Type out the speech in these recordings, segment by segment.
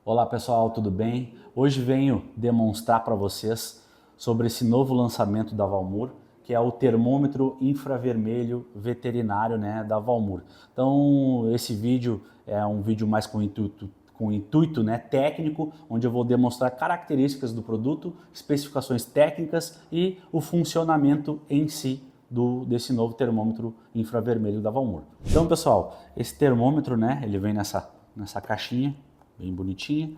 Olá pessoal, tudo bem? Hoje venho demonstrar para vocês sobre esse novo lançamento da Valmur, que é o termômetro infravermelho veterinário, da Valmur. Então esse vídeo é um vídeo mais com intuito técnico, onde eu vou demonstrar características do produto, especificações técnicas e o funcionamento em si desse novo termômetro infravermelho da Valmur. Então pessoal, esse termômetro, ele vem nessa caixinha, bem bonitinha.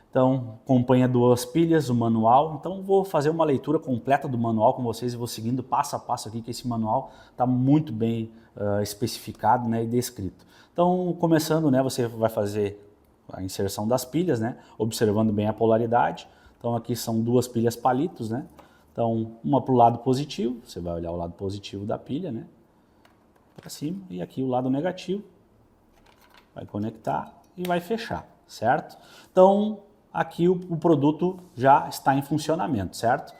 Então, acompanha duas pilhas, o manual. Então, vou fazer uma leitura completa do manual com vocês e vou seguindo passo a passo aqui, que esse manual está muito bem especificado e descrito. Então, começando, você vai fazer a inserção das pilhas, observando bem a polaridade. Então, aqui são duas pilhas palitos, Então, uma para o lado positivo, você vai olhar o lado positivo da pilha, para cima, e aqui o lado negativo. Vai conectar e vai fechar. Certo? Então, aqui o produto já está em funcionamento, certo?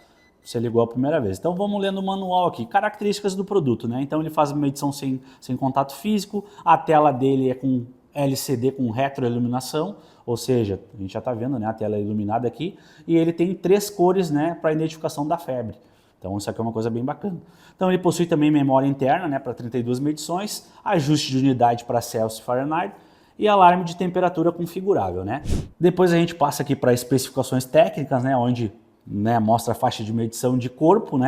Você ligou a primeira vez. Então, vamos lendo o manual aqui. Características do produto, Então, ele faz uma medição sem contato físico. A tela dele é com LCD com retroiluminação, ou seja, a gente já está vendo, a tela é iluminada aqui. E ele tem 3 cores, para identificação da febre. Então, isso aqui é uma coisa bem bacana. Então, ele possui também memória interna, para 32 medições, ajuste de unidade para Celsius e Fahrenheit, e alarme de temperatura configurável, Depois a gente passa aqui para especificações técnicas, onde mostra a faixa de medição de corpo,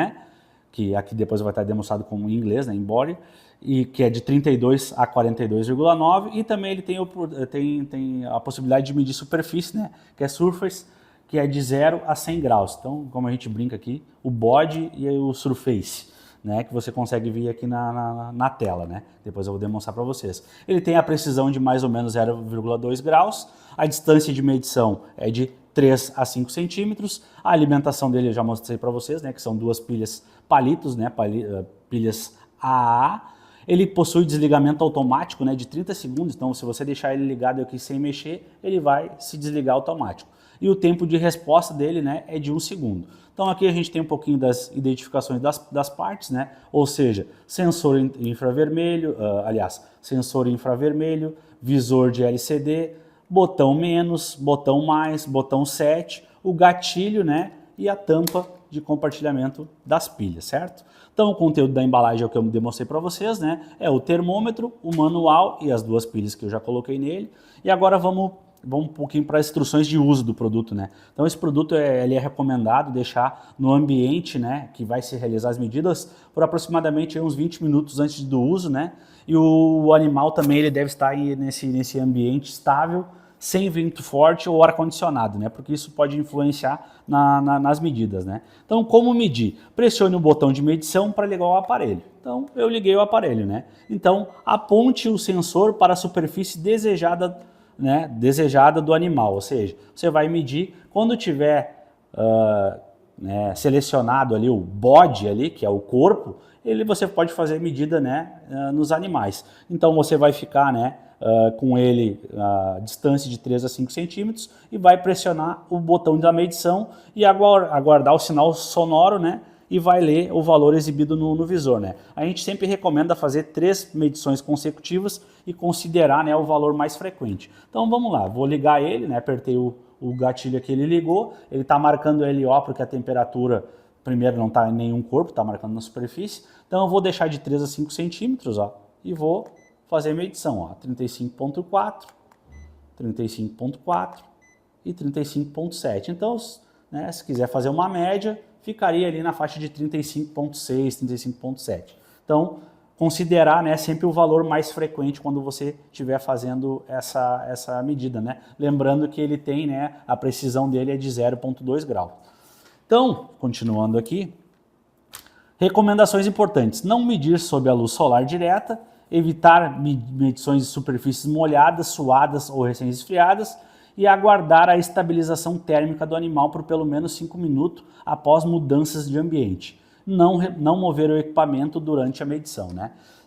que aqui depois vai estar demonstrado como em inglês, em body, e que é de 32 a 42,9, e também ele tem a possibilidade de medir superfície, que é surface, que é de 0 a 100 graus. Então, como a gente brinca aqui, o body e o surface. Que você consegue ver aqui na tela, Depois eu vou demonstrar para vocês. Ele tem a precisão de mais ou menos 0,2 graus, a distância de medição é de 3 a 5 centímetros, a alimentação dele eu já mostrei para vocês, que são duas pilhas palitos, pilhas AA. Ele possui desligamento automático, de 30 segundos, então se você deixar ele ligado aqui sem mexer, ele vai se desligar automático. E o tempo de resposta dele, é de 1 segundo. Então aqui a gente tem um pouquinho das identificações das partes, ou seja, sensor infravermelho, sensor infravermelho, visor de LCD, botão menos, botão mais, botão 7, o gatilho, e a tampa de compartilhamento das pilhas, certo? Então o conteúdo da embalagem é o que eu demonstrei para vocês, É o termômetro, o manual e as duas pilhas que eu já coloquei nele. E agora vamos um pouquinho para as instruções de uso do produto, Então esse produto ele é recomendado deixar no ambiente, que vai se realizar as medidas por aproximadamente uns 20 minutos antes do uso, E o animal também ele deve estar aí nesse ambiente estável, sem vento forte ou ar-condicionado, Porque isso pode influenciar nas medidas, Então, como medir? Pressione o botão de medição para ligar o aparelho. Então, eu liguei o aparelho, Então, aponte o sensor para a superfície desejada do animal, ou seja, você vai medir quando tiver selecionado ali o body ali, que é o corpo, você pode fazer medida nos animais. Então você vai ficar com ele a distância de 3 a 5 centímetros e vai pressionar o botão da medição e aguardar o sinal sonoro, e vai ler o valor exibido no visor, A gente sempre recomenda fazer 3 medições consecutivas e considerar o valor mais frequente. Então vamos lá, vou ligar ele, apertei o gatilho aqui, ele ligou, ele está marcando LO porque a temperatura, primeiro não está em nenhum corpo, está marcando na superfície, então eu vou deixar de 3 a 5 centímetros, e vou fazer a medição, 35,4, 35,4 e 35,7. Então, se quiser fazer uma média, ficaria ali na faixa de 35,6, 35,7. Então, considerar sempre o valor mais frequente quando você estiver fazendo essa medida, Lembrando que ele tem, a precisão dele é de 0,2 graus. Então, continuando aqui, recomendações importantes: não medir sob a luz solar direta, evitar medições de superfícies molhadas, suadas ou recém-esfriadas, e aguardar a estabilização térmica do animal por pelo menos 5 minutos após mudanças de ambiente. Não mover o equipamento durante a medição,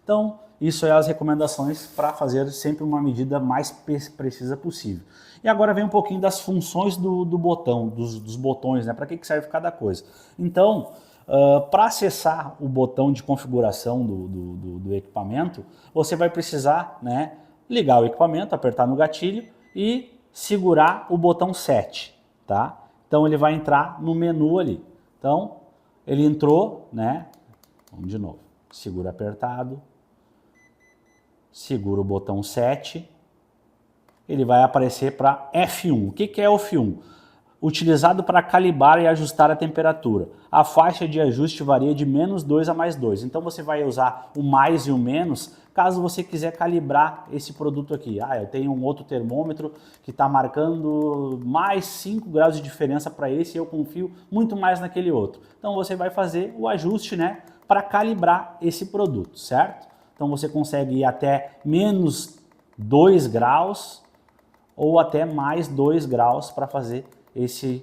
Então, isso é as recomendações para fazer sempre uma medida mais precisa possível. E agora vem um pouquinho das funções do botão, dos botões, Para que serve cada coisa. Então, para acessar o botão de configuração do equipamento, você vai precisar ligar o equipamento, apertar no gatilho e segurar o botão 7, tá? Então ele vai entrar no menu ali. Então ele entrou, né? Vamos de novo. Segura apertado, segura o botão 7, ele vai aparecer para F1. O que é o F1? Utilizado para calibrar e ajustar a temperatura. A faixa de ajuste varia de -2 a +2. Então você vai usar o mais e o menos caso você quiser calibrar esse produto aqui. Eu tenho um outro termômetro que está marcando mais 5 graus de diferença para esse e eu confio muito mais naquele outro. Então você vai fazer o ajuste, né, para calibrar esse produto, certo? Então você consegue ir até -2 graus ou até mais 2 graus para fazer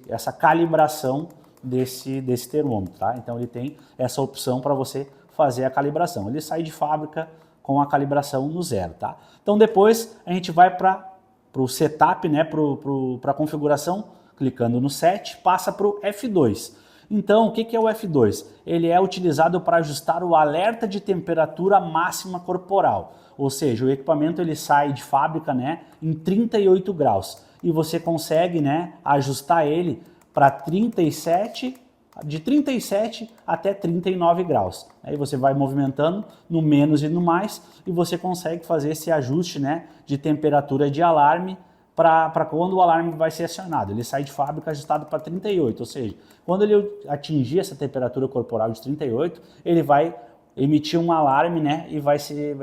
essa calibração desse termômetro, tá? Então ele tem essa opção para você fazer a calibração. Ele sai de fábrica com a calibração no 0, tá? Então depois a gente vai para o setup, né, para a configuração, clicando no set, passa para o F2. Então o que é o F2? Ele é utilizado para ajustar o alerta de temperatura máxima corporal, ou seja, o equipamento ele sai de fábrica, né, em 38 graus. E você consegue, né, ajustar ele para 37, de 37 até 39 graus. Aí você vai movimentando no menos e no mais e você consegue fazer esse ajuste, né, de temperatura de alarme para quando o alarme vai ser acionado. Ele sai de fábrica ajustado para 38, ou seja, quando ele atingir essa temperatura corporal de 38, ele vai emitir um alarme, né, e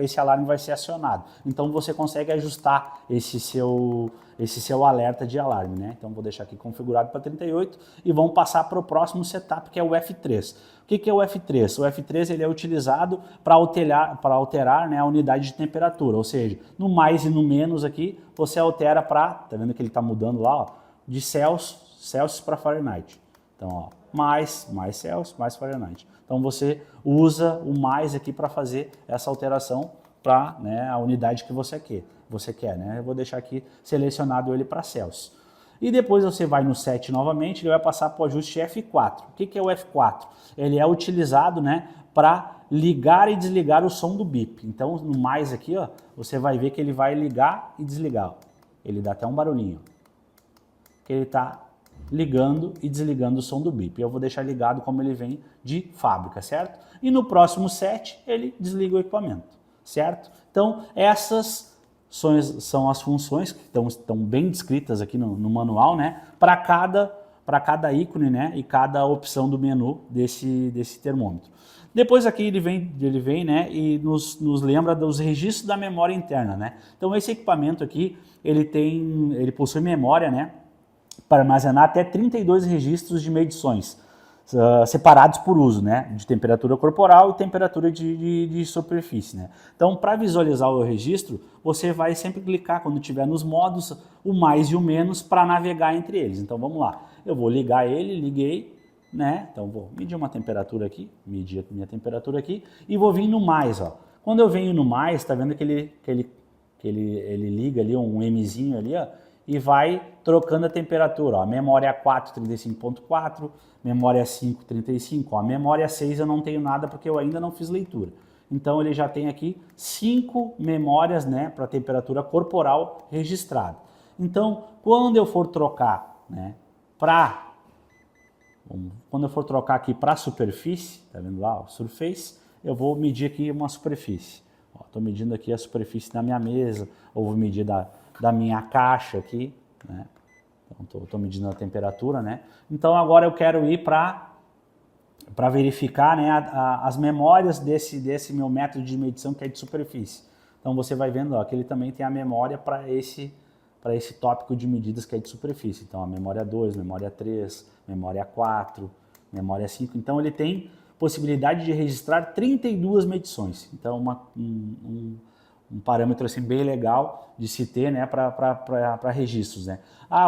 esse alarme vai ser acionado. Então você consegue ajustar esse seu alerta de alarme, né? Então vou deixar aqui configurado para 38 e vamos passar para o próximo setup, que é o F3. O que é o F3? O F3 ele é utilizado para alterar, né, a unidade de temperatura, ou seja, no mais e no menos aqui você altera para, tá vendo que ele está mudando lá, ó, de Celsius para Fahrenheit. Então, ó, mais Celsius, mais Fahrenheit. Então você usa o mais aqui para fazer essa alteração para, né, a unidade que você quer, né? Eu vou deixar aqui selecionado ele para Celsius. E depois você vai no set novamente, ele vai passar para o ajuste F4. O que é o F4? Ele é utilizado, né, para ligar e desligar o som do bip. Então no mais aqui, ó, você vai ver que ele vai ligar e desligar. Ele dá até um barulhinho. Que ele está ligando e desligando o som do bip. Eu vou deixar ligado como ele vem de fábrica, certo? E no próximo set ele desliga o equipamento, certo? Então essas são as funções que estão bem descritas aqui no manual, né? Para cada ícone, né? E cada opção do menu desse termômetro. Depois aqui ele vem, né? E nos lembra dos registros da memória interna, né? Então esse equipamento aqui ele possui memória, né, para armazenar até 32 registros de medições, separados por uso, né, de temperatura corporal e temperatura de superfície, né. Então, para visualizar o registro, você vai sempre clicar, quando estiver nos modos, o mais e o menos, para navegar entre eles. Então, vamos lá. Eu vou ligar ele, liguei, né, então vou medir uma temperatura aqui, medir a minha temperatura aqui, e vou vir no mais, ó. Quando eu venho no mais, tá vendo que ele liga ali um Mzinho ali, ó, e vai trocando a temperatura. Ó. A memória 4, 35.4, memória 5, 35. Ó. A memória 6 eu não tenho nada porque eu ainda não fiz leitura. Então ele já tem aqui 5 memórias, né, para temperatura corporal registrada. Então, quando eu for trocar, né, quando eu for trocar aqui para a superfície, tá vendo lá, ó, surface, eu vou medir aqui uma superfície. Estou medindo aqui a superfície da minha mesa, ou vou medir da minha caixa aqui, né? Então, estou medindo a temperatura, né? Então, agora eu quero ir para verificar, né, as memórias desse meu método de medição que é de superfície. Então, você vai vendo, ó, que ele também tem a memória para esse tópico de medidas que é de superfície. Então, a memória 2, memória 3, memória 4, memória 5. Então, ele tem possibilidade de registrar 32 medições. Então, um parâmetro assim bem legal de se ter, né, para registros, né?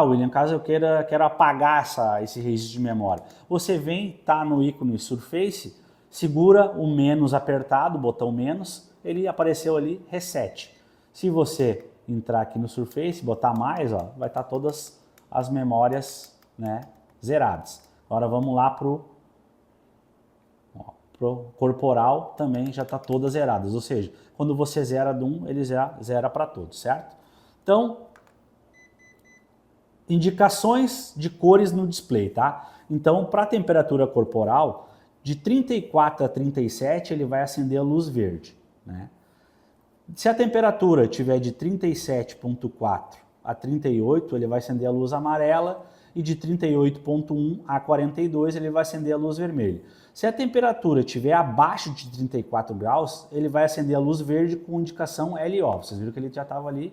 William, caso eu quero apagar esse registro de memória. Você vem, tá no ícone Surface, segura o menos apertado, o botão menos, ele apareceu ali, reset. Se você entrar aqui no Surface, botar mais, ó, vai estar todas as memórias, né, zeradas. Agora vamos lá pro corporal, também já está todas zeradas, ou seja, quando você zera de um, ele zera para todos, certo? Então, indicações de cores no display, tá? Então, para a temperatura corporal, de 34 a 37 ele vai acender a luz verde, né? Se a temperatura tiver de 37,4 a 38, ele vai acender a luz amarela, e de 38,1 a 42 ele vai acender a luz vermelha. Se a temperatura estiver abaixo de 34 graus, ele vai acender a luz verde com indicação LO. Vocês viram que ele já estava ali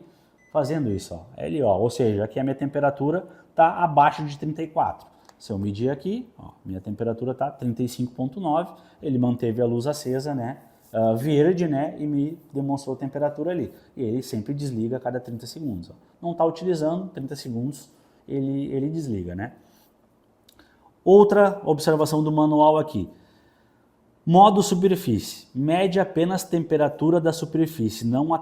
fazendo isso, ó, LO, ou seja, aqui a minha temperatura está abaixo de 34. Se eu medir aqui, ó, minha temperatura está 35,9, ele manteve a luz acesa, né, verde, né, e me demonstrou a temperatura ali. E ele sempre desliga a cada 30 segundos. Ó. Não está utilizando, 30 segundos ele desliga, né. Outra observação do manual aqui. Modo superfície. Mede apenas a temperatura da superfície, não a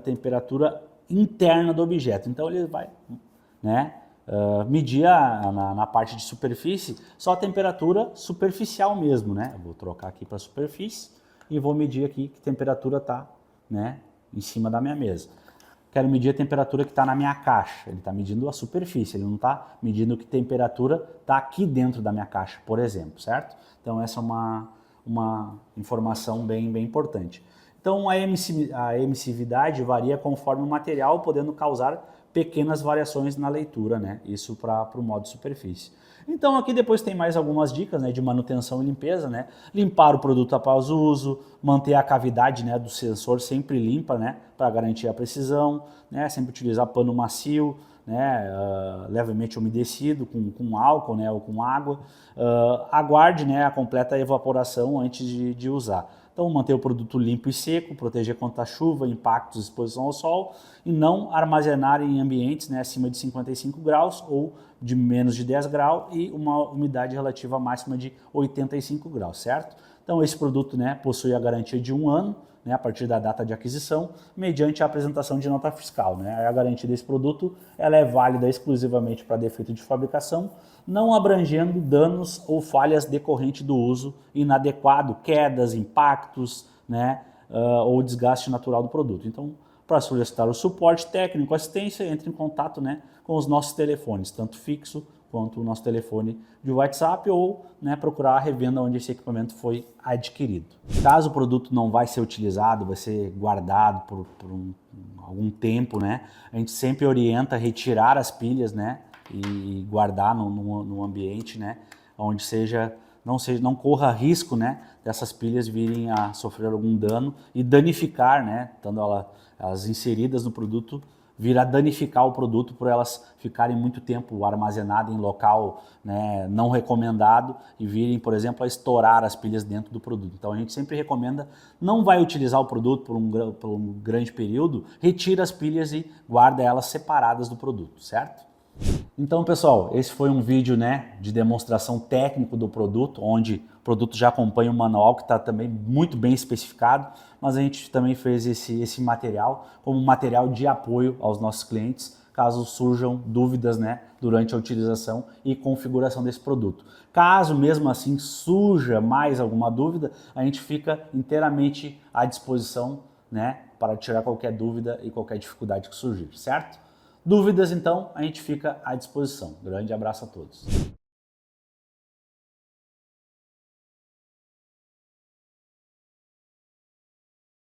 temperatura interna do objeto. Então ele vai, né, medir na parte de superfície só a temperatura superficial mesmo, né. Eu vou trocar aqui para superfície e vou medir aqui que temperatura está, né, em cima da minha mesa. Quero medir a temperatura que está na minha caixa. Ele está medindo a superfície, ele não está medindo que temperatura está aqui dentro da minha caixa, por exemplo, certo? Então essa é uma informação bem importante. Então a emissividade varia conforme o material, podendo causar pequenas variações na leitura, né? Isso para o modo superfície. Então aqui depois tem mais algumas dicas, né, de manutenção e limpeza, né? Limpar o produto após o uso, manter a cavidade, né, do sensor sempre limpa, né, para garantir a precisão, né? Sempre utilizar pano macio, né, levemente umedecido com álcool, né, ou com água. Aguarde, né, a completa evaporação antes de usar. Então, manter o produto limpo e seco, proteger contra chuva, impactos, exposição ao sol e não armazenar em ambientes, né, acima de 55 graus ou de menos de 10 graus e uma umidade relativa máxima de 85 graus, certo? Então, esse produto, né, possui a garantia de 1 ano, né, a partir da data de aquisição, mediante a apresentação de nota fiscal, né? A garantia desse produto ela é válida exclusivamente para defeito de fabricação, não abrangendo danos ou falhas decorrentes do uso inadequado, quedas, impactos, né, ou desgaste natural do produto. Então, para solicitar o suporte técnico, assistência, entre em contato, né, com os nossos telefones, tanto fixo quanto o nosso telefone de WhatsApp ou, né, procurar a revenda onde esse equipamento foi adquirido. Caso o produto não vai ser utilizado, vai ser guardado por algum tempo, né, a gente sempre orienta a retirar as pilhas, né, e guardar no ambiente, né, onde não corra risco, né, dessas pilhas virem a sofrer algum dano e danificar, né, estando elas inseridas no produto, vir a danificar o produto por elas ficarem muito tempo armazenadas em local, né, não recomendado e virem, por exemplo, a estourar as pilhas dentro do produto. Então a gente sempre recomenda, não vai utilizar o produto por um grande período, retira as pilhas e guarda elas separadas do produto, certo? Então, pessoal, esse foi um vídeo, né, de demonstração técnico do produto, onde o produto já acompanha um manual que está também muito bem especificado, mas a gente também fez esse material como material de apoio aos nossos clientes, caso surjam dúvidas, né, durante a utilização e configuração desse produto. Caso mesmo assim surja mais alguma dúvida, a gente fica inteiramente à disposição, né, para tirar qualquer dúvida e qualquer dificuldade que surgir, certo? Dúvidas, então, a gente fica à disposição. Grande abraço a todos.